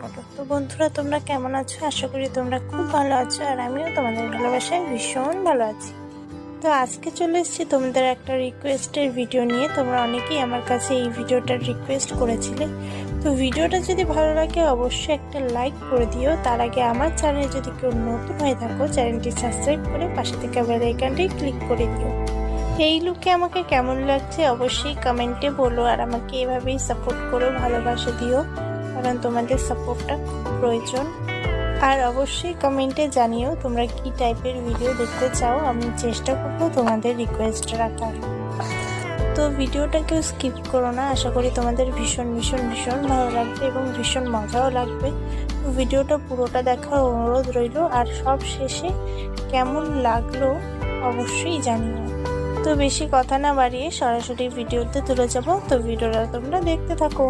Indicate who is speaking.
Speaker 1: হলো। তো বন্ধুরা, তোমরা কেমন আছো? আশা করি তোমরা খুব ভালো আছো, আর আমিও তোমাদের ভালোবাসায় ভীষণ ভালো আছি। তো আজকে চলে এসেছি তোমাদের একটা রিকোয়েস্টের ভিডিও নিয়ে। তোমরা অনেকেই আমার কাছে এই ভিডিওটার রিকোয়েস্ট করেছিলে। তো ভিডিওটা যদি ভালো লাগে অবশ্যই একটা লাইক করে দিও। তার আগে আমার চ্যানেলে যদি কেউ নতুন হয়ে থাকো, চ্যানেলটি সাবস্ক্রাইব করে পাশে থেকে বেল আইকনটি ক্লিক করে দিও। এই লুকে আমাকে কেমন লাগছে অবশ্যই কমেন্টে বলো, আর আমাকে এভাবেই সাপোর্ট করো, ভালোবাসা দিও, কারণ তোমাদের সাপোর্টটা খুব প্রয়োজন। আর অবশ্যই কমেন্টে জানিও তোমরা কি টাইপের ভিডিও দেখতে চাও, আমি চেষ্টা করবো তোমাদের রিকোয়েস্ট রাখার। তো ভিডিওটা কেউ স্কিপ করো না, আশা করি তোমাদের ভীষণ ভীষণ ভীষণ ভালো লাগবে এবং ভীষণ মজাও লাগবে। তো ভিডিওটা পুরোটা দেখার অনুরোধ রইল, আর সব শেষে কেমন লাগলো অবশ্যই জানিও। তো বেশি কথা না বাড়িয়ে সরাসরি ভিডিওতে তুলে যাবো। তো ভিডিওটা তোমরা দেখতে থাকো।